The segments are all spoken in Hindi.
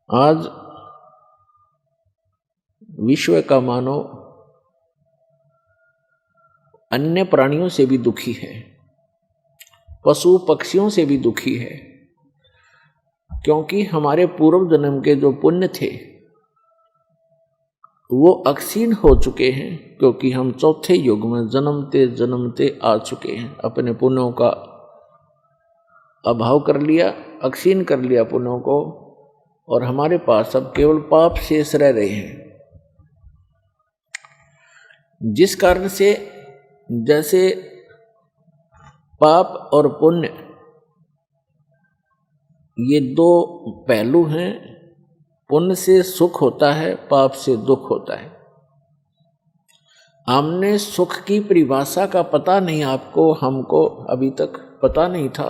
आज विश्व का मानव अन्य प्राणियों से भी दुखी है, पशु पक्षियों से भी दुखी है, क्योंकि हमारे पूर्व जन्म के जो पुण्य थे वो अक्षीण हो चुके हैं, क्योंकि हम चौथे युग में जन्मते जन्मते आ चुके हैं। अपने पुण्यों का अभाव कर लिया, अक्षीण कर लिया पुण्यों को, और हमारे पास अब केवल पाप शेष रह रहे हैं। जिस कारण से जैसे पाप और पुण्य ये दो पहलू हैं, पुण्य से सुख होता है, पाप से दुख होता है। हमने सुख की परिभाषा का पता नहीं, आपको हमको अभी तक पता नहीं था,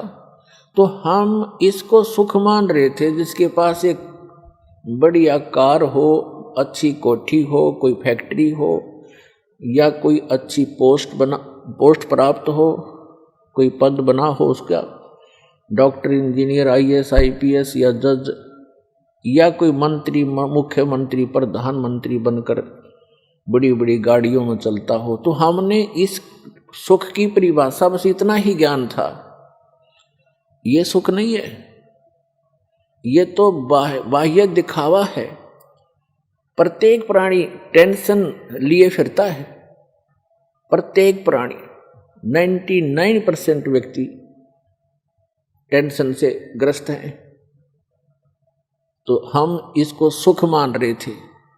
तो हम इसको सुख मान रहे थे। जिसके पास एक बढ़िया कार हो, अच्छी कोठी हो, कोई फैक्ट्री हो, या कोई अच्छी पोस्ट प्राप्त हो, कोई पद बना हो उसका, डॉक्टर, इंजीनियर, आईएएस, आईपीएस या जज, या कोई मंत्री, मुख्यमंत्री, प्रधानमंत्री बनकर बड़ी बड़ी गाड़ियों में चलता हो, तो हमने इस सुख की परिभाषा बस इतना ही ज्ञान था। ये सुख नहीं है, ये तो बाह्य दिखावा है। प्रत्येक प्राणी टेंशन लिए फिरता है, प्रत्येक प्राणी 99% व्यक्ति टेंशन से ग्रस्त हैं। तो हम इसको सुख मान रहे थे।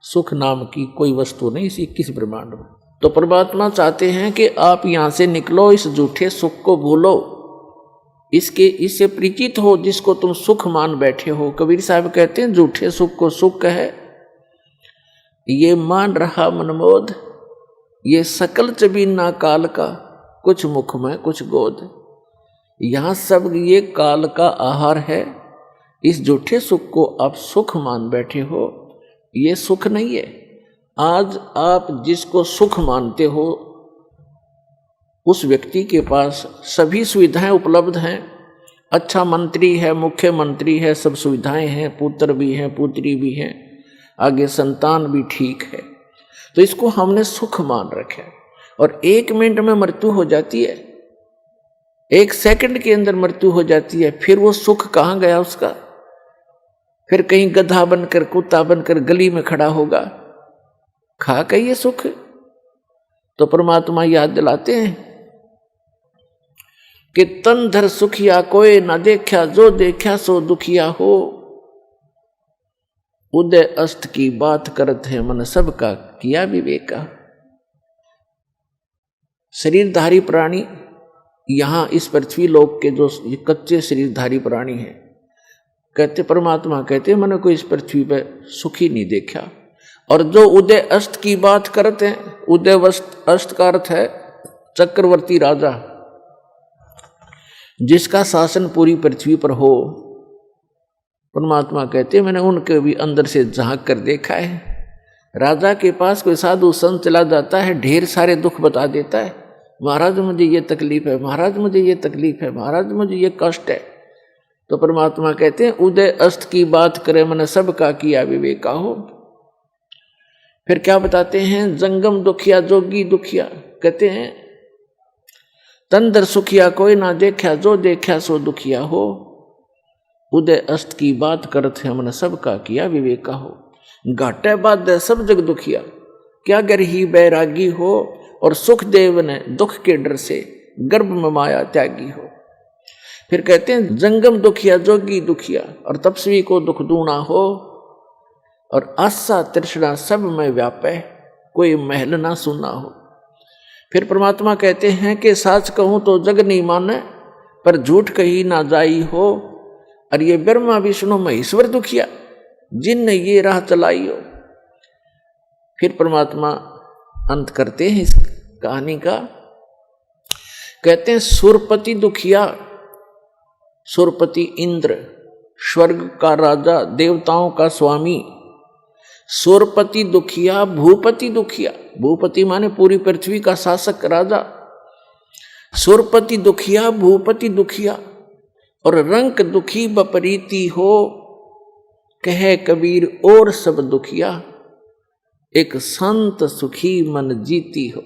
सुख नाम की कोई वस्तु नहीं इस 21 ब्रह्मांड में। तो परमात्मा चाहते हैं कि आप यहां से निकलो, इस झूठे सुख को भूलो, इससे परिचित हो जिसको तुम सुख मान बैठे हो। कबीर साहब कहते हैं झूठे सुख को सुख है, ये मान रहा मनमोद, ये सकल चबीना काल का, कुछ मुख में कुछ गोद। यहां सब ये काल का आहार है। इस झूठे सुख को आप सुख मान बैठे हो, ये सुख नहीं है। आज आप जिसको सुख मानते हो उस व्यक्ति के पास सभी सुविधाएं उपलब्ध हैं। अच्छा मंत्री है, मुख्यमंत्री है, सब सुविधाएं हैं, पुत्र भी हैं, पुत्री भी हैं, आगे संतान भी ठीक है। तो इसको हमने सुख मान रखा है। और 1 मिनट में मृत्यु हो जाती है, 1 सेकंड के अंदर मृत्यु हो जाती है। फिर वो सुख कहाँ गया उसका? फिर कहीं गधा बनकर, कुत्ता बनकर गली में खड़ा होगा, खा के ये सुख। तो परमात्मा याद दिलाते हैं कि तन धर सुखिया कोई ना देखा, जो देखा सो दुखिया हो। उदय अस्त की बात करत है मन सबका किया विवेका। शरीरधारी प्राणी यहां इस पृथ्वी लोक के जो कच्चे शरीरधारी प्राणी हैं, कहते परमात्मा कहते मैंने कोई इस पृथ्वी पे सुखी नहीं देखा। और जो उदय अस्त की बात करते हैं, उदय अस्त का अर्थ है चक्रवर्ती राजा, जिसका शासन पूरी पृथ्वी पर हो। परमात्मा कहते मैंने उनके भी अंदर से झांक कर देखा है। राजा के पास कोई साधु संत चला जाता है, ढेर सारे दुख बता देता है, महाराज मुझे ये तकलीफ है, महाराज मुझे ये तकलीफ है, महाराज मुझे ये कष्ट है। तो परमात्मा कहते हैं उदय अस्त की बात करे मैंने सबका किया विवेका हो। फिर क्या बताते हैं? जंगम दुखिया जोगी दुखिया, कहते हैं तंदर सुखिया कोई ना देखा, जो देखा सो दुखिया हो। उदय अस्त की बात करत है मन सबका किया विवेका हो। घाटे बाद सब जग दुखिया, क्या गरही बैरागी हो। और सुख देव ने दुख के डर से गर्भ में माया त्यागी हो। फिर कहते हैं जंगम दुखिया जोगी दुखिया, और तपस्वी को दुख दूना हो। और आशा तृष्णा सब में व्यापे, कोई महल ना सुना हो। फिर परमात्मा कहते हैं कि साच कहूं तो जग नहीं माने, पर झूठ कही ना जाई हो। और ये ब्रह्मा विष्णु महेश्वर दुखिया, जिनने ये राह चलाई हो। फिर परमात्मा अंत करते हैं इस कहानी का, कहते हैं सुरपति दुखिया। सुरपति इंद्र, स्वर्ग का राजा, देवताओं का स्वामी। सुरपति दुखिया, भूपति दुखिया, भूपति माने पूरी पृथ्वी का शासक राजा। सुरपति दुखिया, भूपति दुखिया। और रंक दुखी बपरीती हो, कहे कबीर और सब दुखिया, एक संत सुखी मन जीती हो।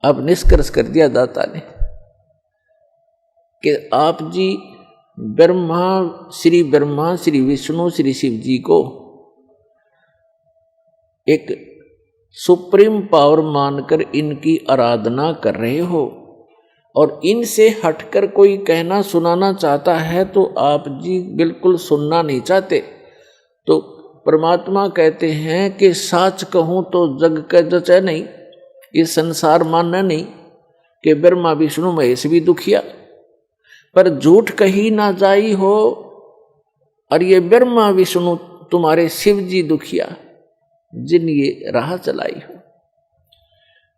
अब निष्कर्ष कर दिया दाता ने कि आप जी ब्रह्मा, श्री विष्णु, श्री शिव जी को एक सुप्रीम पावर मानकर इनकी आराधना कर रहे हो, और इनसे हटकर कोई कहना सुनाना चाहता है तो आप जी बिल्कुल सुनना नहीं चाहते। तो परमात्मा कहते हैं कि साच कहूं तो जग का जचे नहीं, ये संसार मानना नहीं कि ब्रह्मा विष्णु महेश भी दुखिया, पर झूठ कही ना जाई हो, और ये ब्रह्मा विष्णु तुम्हारे शिव जी दुखिया जिन ये राह चलाई हो।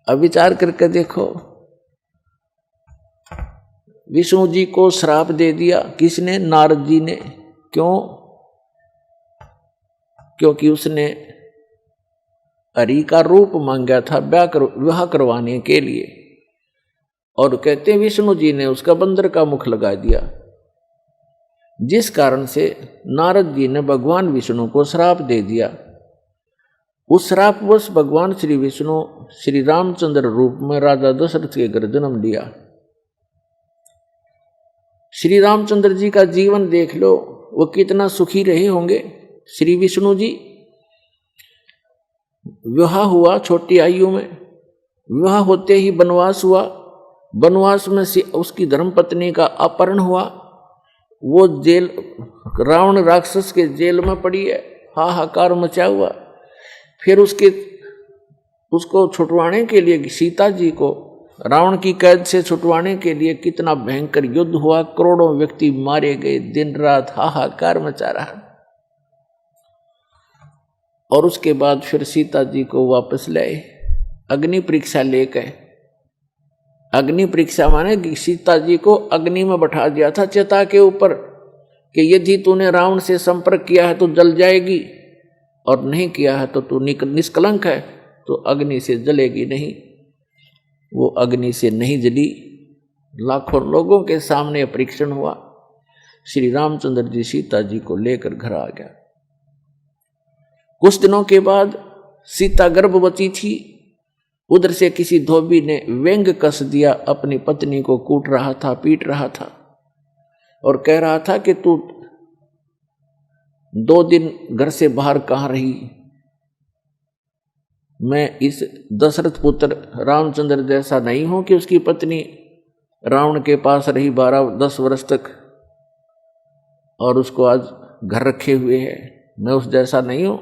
अब विचार करके देखो, विष्णु जी को श्राप दे दिया किसने? नारद जी ने। क्यों? क्योंकि उसने हरि का रूप मांगा था विवाह करवाने के लिए, और कहते हैं विष्णु जी ने उसका बंदर का मुख लगा दिया, जिस कारण से नारद जी ने भगवान विष्णु को श्राप दे दिया। उस श्रापवश भगवान श्री विष्णु श्री रामचंद्र रूप में राजा दशरथ के घर जन्म लिया। श्री रामचंद्र जी का जीवन देख लो, वो कितना सुखी रहे होंगे। श्री विष्णु जी विवाह हुआ छोटी आयु में, विवाह होते ही वनवास हुआ, वनवास में से उसकी धर्मपत्नी का अपहरण हुआ, वो जेल, रावण राक्षस के जेल में पड़ी है, हाहाकार मचा हुआ। फिर उसको छुटवाने के लिए सीता जी को रावण की कैद से छुटवाने के लिए कितना भयंकर युद्ध हुआ, करोड़ों व्यक्ति मारे गए, दिन रात हाहाकार मचा रहा। और उसके बाद फिर सीता जी को वापस लाए, अग्नि परीक्षा लेकर। अग्नि परीक्षा माने कि सीता जी को अग्नि में बैठा दिया था चिता के ऊपर कि यदि तूने रावण से संपर्क किया है तो जल जाएगी, और नहीं किया है तो तू निष्कलंक है, तो अग्नि से जलेगी नहीं। वो अग्नि से नहीं जली, लाखों लोगों के सामने परीक्षण हुआ। श्री रामचंद्र जी सीता जी को लेकर घर आ गया। कुछ दिनों के बाद सीता गर्भवती थी, उधर से किसी धोबी ने व्यंग कस दिया, अपनी पत्नी को कूट रहा था, पीट रहा था, और कह रहा था कि तू 2 दिन घर से बाहर कहाँ रही? मैं इस दशरथ पुत्र रामचंद्र जैसा नहीं हूं कि उसकी पत्नी रावण के पास रही 12-10 वर्ष तक और उसको आज घर रखे हुए है, मैं उस जैसा नहीं हूं।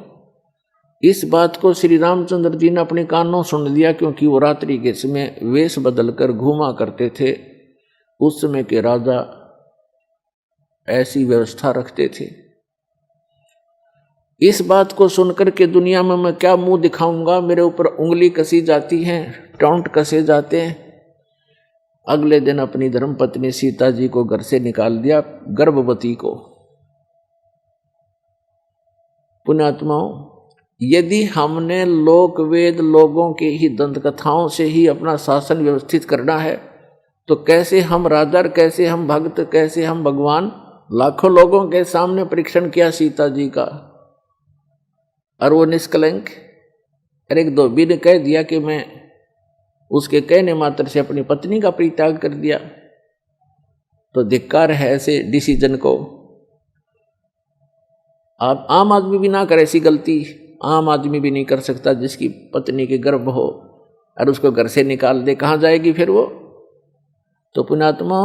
इस बात को श्री रामचंद्र जी ने अपने कानों सुन लिया, क्योंकि वो रात्रि के समय वेश बदलकर घूमा करते थे। उस समय के राजा ऐसी व्यवस्था रखते थे। इस बात को सुनकर के दुनिया में मैं क्या मुंह दिखाऊंगा, मेरे ऊपर उंगली कसी जाती है, टॉन्ट कसे जाते हैं। अगले दिन अपनी धर्मपत्नी सीता जी को घर से निकाल दिया, गर्भवती को। पुण्यात्माओं, यदि हमने लोक वेद लोगों के ही दंत कथाओं से ही अपना शासन व्यवस्थित करना है, तो कैसे हम राजा, कैसे हम भक्त, कैसे हम भगवान? लाखों लोगों के सामने परीक्षण किया सीता जी का, और वो निष्कलंक। और एक धोबी ने कह दिया कि मैं उसके कहने मात्र से अपनी पत्नी का परित्याग कर दिया, तो धिक्कार है ऐसे डिसीजन को। आप आम आदमी भी ना करे ऐसी गलती, आम आदमी भी नहीं कर सकता जिसकी पत्नी के गर्भ हो और उसको घर से निकाल दे, कहाँ जाएगी फिर वो? तो पुण्यात्मा,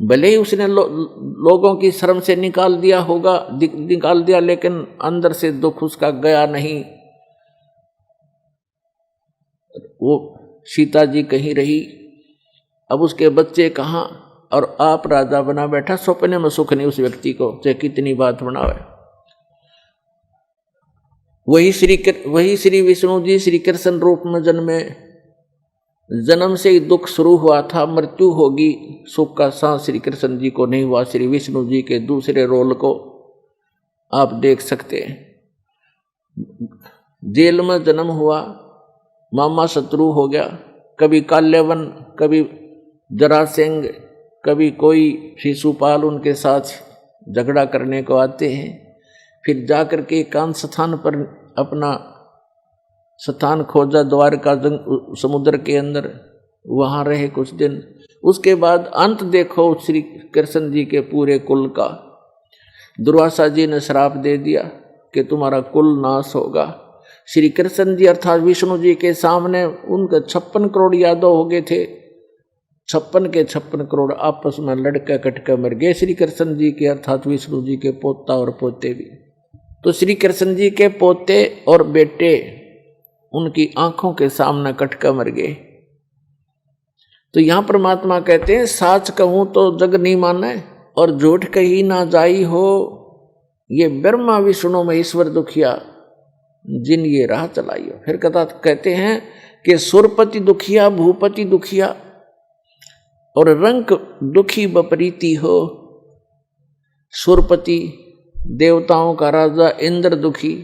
भले ही उसने लोगों की शर्म से निकाल दिया होगा, निकाल दिया, लेकिन अंदर से दुख उसका गया नहीं। वो सीता जी कहीं रही, अब उसके बच्चे कहाँ, और आप राजा बना बैठा, सपने में सुख नहीं उस व्यक्ति को, चाहे कितनी बात बनावे। वही श्री विष्णु जी श्री कृष्ण रूप में जन्मे, जन्म से ही दुख शुरू हुआ था, मृत्यु होगी, सुख का सांस श्री कृष्ण जी को नहीं हुआ। श्री विष्णु जी के दूसरे रोल को आप देख सकते हैं। जेल में जन्म हुआ, मामा शत्रु हो गया, कभी काल्यवन, कभी जरासेंग, कभी कोई शिशुपाल उनके साथ झगड़ा करने को आते हैं। फिर जाकर के एकांत स्थान पर अपना स्थान खोजा, द्वारका समुद्र के अंदर, वहाँ रहे कुछ दिन। उसके बाद अंत देखो श्री कृष्ण जी के पूरे कुल का। दुर्वासा जी ने श्राप दे दिया कि तुम्हारा कुल नाश होगा। श्री कृष्ण जी अर्थात विष्णु जी के सामने उनके 56 करोड़ यादव हो गए थे। 56 के 56 करोड़ आपस में लड़का कटका मर गए श्री कृष्ण जी के अर्थात विष्णु जी के पोता और पोते भी। तो श्री कृष्ण जी के पोते और बेटे उनकी आंखों के सामने कटका मर गए। तो यहां परमात्मा कहते हैं साच कहूं तो जग नहीं माने और झूठ कही ना जाई हो, ये ब्रह्मा विष्णु महेश्वर दुखिया जिन ये राह चलाई हो। फिर कहते हैं कि सुरपति दुखिया भूपति दुखिया और रंक दुखी बपरीती हो। सुरपति देवताओं का राजा इंद्र दुखी।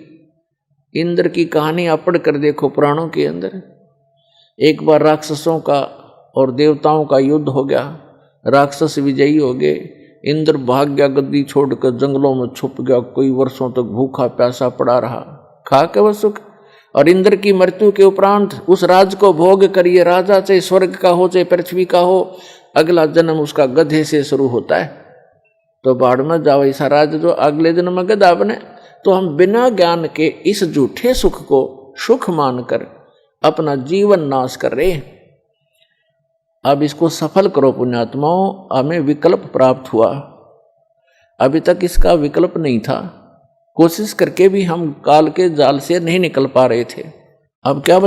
इंद्र की कहानी आप पढ़ कर देखो पुराणों के अंदर। एक बार राक्षसों का और देवताओं का युद्ध हो गया, राक्षस विजयी हो गए। इंद्र भाग गया, गद्दी छोड़कर जंगलों में छुप गया, कोई वर्षों तक भूखा प्यासा पड़ा रहा, खा के वह सुख। और इंद्र की मृत्यु के उपरांत उस राज को भोग करिए, राजा चाहे स्वर्ग का हो चाहे पृथ्वी का हो, अगला जन्म उसका गधे से शुरू होता है। तो बाढ़ में जाओ ऐसा राज जो अगले जन्म में गधा बने। तो हम बिना ज्ञान के इस झूठे सुख को सुख मानकर अपना जीवन नाश कर रहे हैं। अब इसको सफल करो पुण्यात्माओं। हमें विकल्प प्राप्त हुआ, अभी तक इसका विकल्प नहीं था। कोशिश करके भी हम काल के जाल से नहीं निकल पा रहे थे। अब क्या